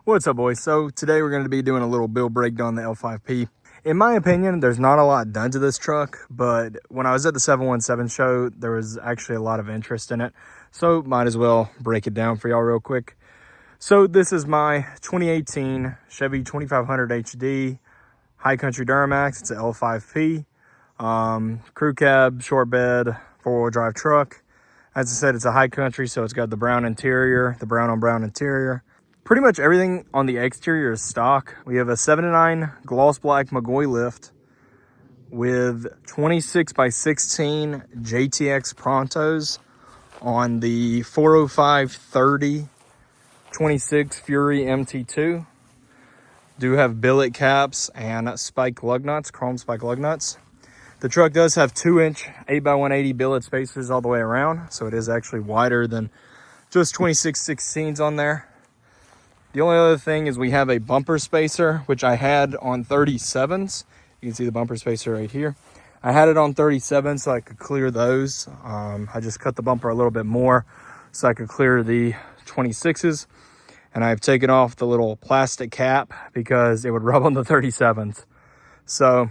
What's up, boys? So today we're going to be doing a little build breakdown on the L5P. In my opinion, there's not a lot done to this truck, but when I was at the 717 show, there was actually a lot of interest in it. So might as well break it down for y'all real quick. So this is my 2018 Chevy 2500 HD HighCountry Duramax. It's an L5P, crew cab, short bed, four-wheel drive truck. As I said, it's a HighCountry, so it's got the brown interior, the brown on brown interior. Pretty much everything on the exterior is stock. We have a 7/9 gloss black McGoy lift with 26x16 JTX Prontos on the 405/30 26 Fury MT2. Do have billet caps and spike lug nuts, chrome spike lug nuts. The truck does have 2-inch 8x180 billet spacers all the way around, so it is actually wider than just 26/16s on there. The only other thing is we have a bumper spacer, which I had on 37s. You can see the bumper spacer right here. I had it on 37s so I could clear those. I just cut the bumper a little bit more so I could clear the 26s. And I've taken off the little plastic cap because it would rub on the 37s. So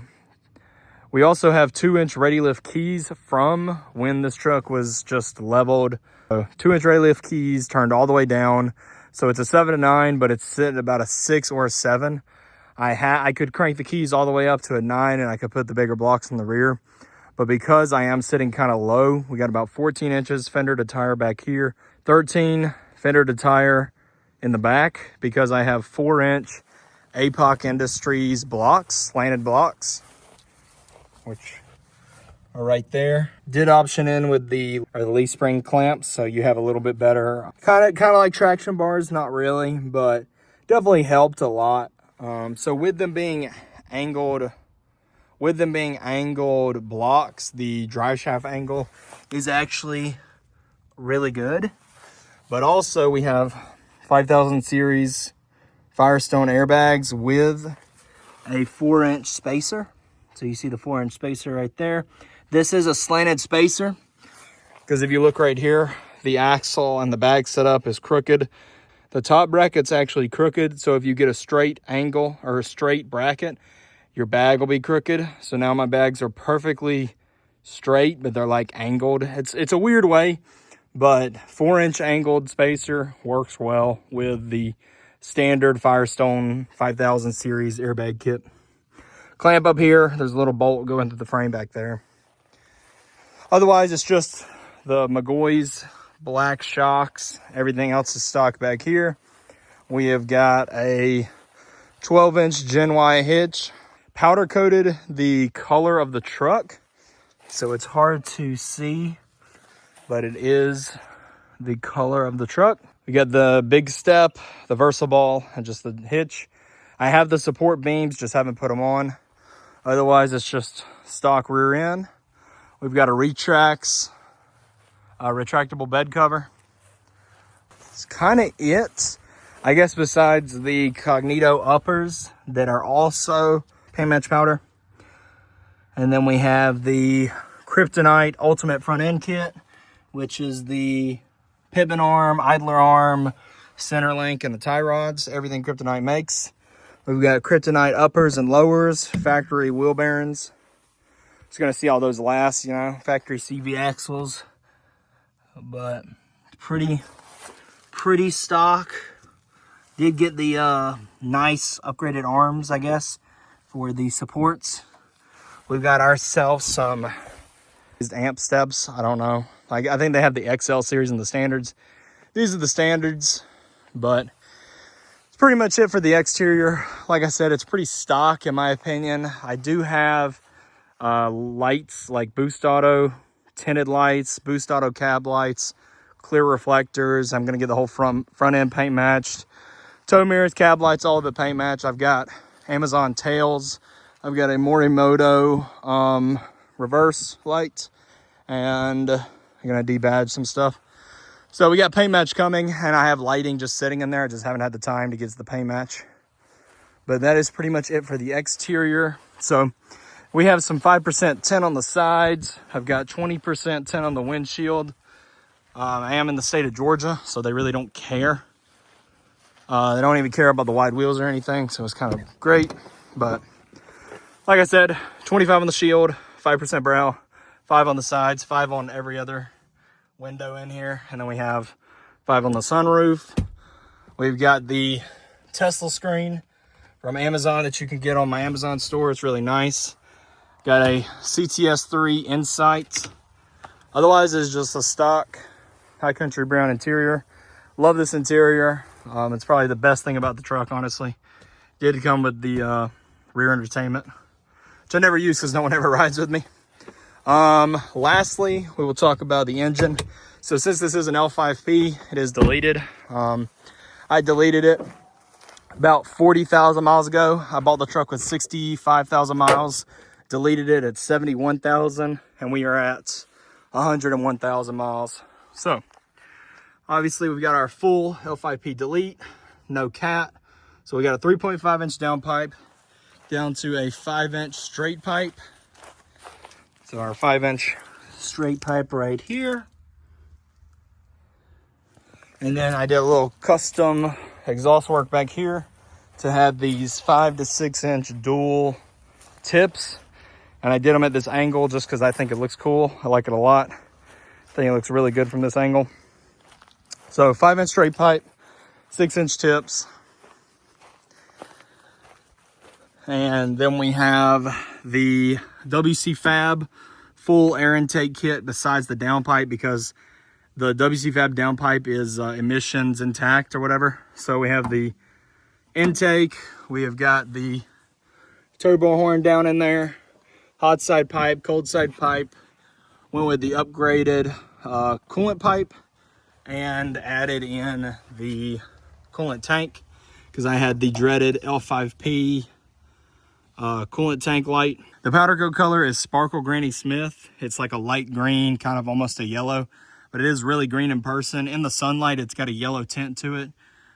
we also have 2-inch ready lift keys from when this truck was just leveled. 2-inch ready lift keys turned all the way down. So it's a 7/9, but it's sitting about a 6 or a 7. I could crank the keys all the way up to a 9 and I could put the bigger blocks in the rear. But because I am sitting kind of low, we got about 14 inches fender to tire back here, 13 fender to tire in the back because I have 4-inch APOC Industries blocks, slanted blocks, which are right there. Did option in with the leaf spring clamps, so you have a little bit better, kind of like traction bars, not really, but definitely helped a lot. So with them being angled blocks, the drive shaft angle is actually really good. But also we have 5000 series Firestone airbags with a 4-inch spacer. So you see the 4-inch spacer right there. This is a slanted spacer because if you look right here, the axle and the bag setup is crooked. The top bracket's actually crooked, so if you get a straight angle or a straight bracket, your bag will be crooked. So now my bags are perfectly straight, but they're like angled. It's a weird way, but 4-inch angled spacer works well with the standard Firestone 5000 series airbag kit. Clamp up here, there's a little bolt going through the frame back there. Otherwise, it's just the McGoy's black shocks. Everything else is stock back here. We have got a 12-inch Gen Y hitch. Powder coated the color of the truck, so it's hard to see, but it is the color of the truck. We got the big step, the VersaBall, and just the hitch. I have the support beams, just haven't put them on. Otherwise, it's just stock rear end. We've got a retractable bed cover. It's kind of it. I guess besides the Cognito uppers that are also paint match powder. And then we have the Kryptonite Ultimate Front End Kit, which is the pivot arm, idler arm, center link, and the tie rods. Everything Kryptonite makes. We've got Kryptonite uppers and lowers, factory wheel bearings. Just gonna see all those last, factory CV axles, but pretty stock. Did get the nice upgraded arms, I guess, for the supports. We've got ourselves some amp steps. I don't know. I think they have the XL series and the standards. These are the standards, but it's pretty much it for the exterior. Like I said, it's pretty stock in my opinion. I do have lights like Boost Auto tinted lights, Boost Auto cab lights, clear reflectors. I'm gonna get the whole front end paint matched. Tow mirrors, cab lights, all of it paint matched. I've got Amazon tails. I've got a Morimoto reverse light, and I'm gonna debadge some stuff. So we got paint match coming, and I have lighting just sitting in there. I just haven't had the time to get to the paint match. But that is pretty much it for the exterior. So we have some 5% tint on the sides. I've got 20% tint on the windshield. I am in the state of Georgia, so they really don't care. They don't even care about the wide wheels or anything, so it's kind of great. But like I said, 25 on the shield, 5% brow, 5 on the sides, 5 on every other window in here, and then we have 5 on the sunroof. We've got the Tesla screen from Amazon that you can get on my Amazon store. It's really nice. Got a CTS3 Insight. Otherwise, it's just a stock HighCountry brown interior. Love this interior. It's probably the best thing about the truck, honestly. Did come with the rear entertainment, which I never use because no one ever rides with me. Lastly, we will talk about the engine. So since this is an L5P, it is deleted. I deleted it about 40,000 miles ago. I bought the truck with 65,000 miles, deleted it at 71,000, and we are at 101,000 miles. So obviously we've got our full L5P delete, no cat. So we got a 3.5 inch downpipe down to a 5-inch straight pipe. So our 5-inch straight pipe right here. And then I did a little custom exhaust work back here to have these 5 to 6 inch dual tips. And I did them at this angle just because I think it looks cool. I like it a lot. I think it looks really good from this angle. So 5-inch straight pipe, 6-inch tips. And then we have the WC Fab full air intake kit besides the downpipe, because the WC Fab downpipe is emissions intact or whatever. So we have the intake, we have got the turbo horn down in there, hot side pipe, cold side pipe, went with the upgraded coolant pipe, and added in the coolant tank because I had the dreaded L5P coolant tank light. The powder coat color is Sparkle Granny Smith. It's like a light green, kind of almost a yellow, but it is really green in person. In the sunlight, it's got a yellow tint to it,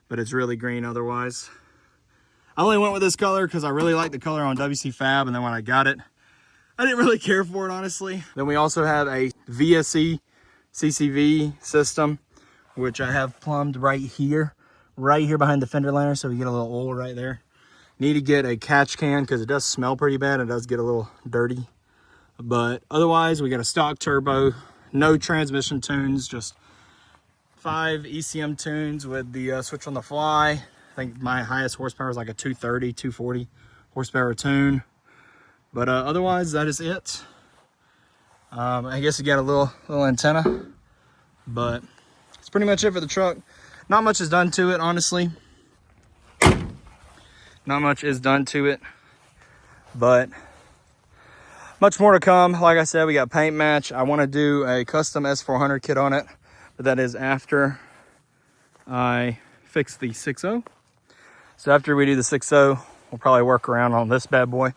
but it's really green otherwise. I only went with this color because I really like the color on WC Fab, and then when I got it, I didn't really care for it, honestly. Then we also have a VSE CCV system, which I have plumbed right here behind the fender liner, so we get a little oil right there. Need to get a catch can because it does smell pretty bad. It does get a little dirty. But otherwise, we got a stock turbo, no transmission tunes, just 5 ECM tunes with the switch on the fly. I think my highest horsepower is like a 230, 240 horsepower tune. But otherwise, that is it. I guess you got a little antenna, but it's pretty much it for the truck. Not much is done to it, honestly. Not much is done to it, but much more to come. Like I said, we got paint match. I want to do a custom S400 kit on it, but that is after I fix the 6.0. So after we do the 6.0, we'll probably work around on this bad boy.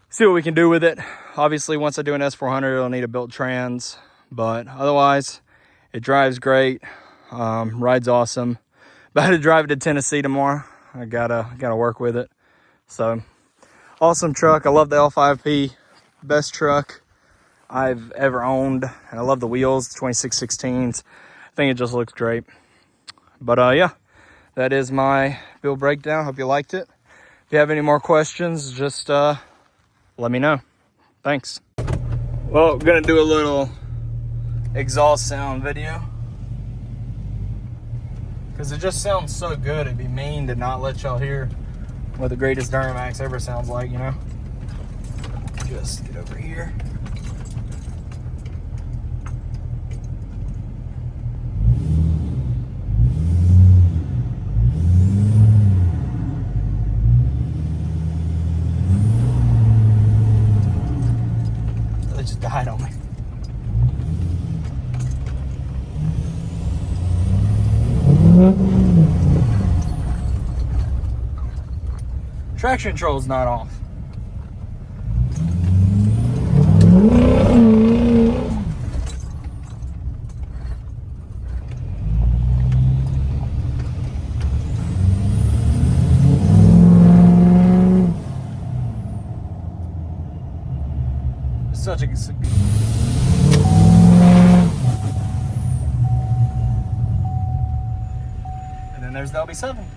See what we can do with it. Obviously, once I do an S400, it'll need a built trans, but otherwise, it drives great, rides awesome. About to drive it to Tennessee tomorrow. I gotta work with it. So awesome truck. I love the L5P, best truck I've ever owned, and I love the wheels, 2616s. I think it just looks great. But yeah, that is my build breakdown. Hope you liked it. If you have any more questions, just let me know. Thanks. Well, gonna do a little exhaust sound video because it just sounds so good. It'd be mean to not let y'all hear what the greatest Duramax ever sounds like, you know? Just get over here. They just died on me. Traction control's not off. Such a and then there's there's the LB7.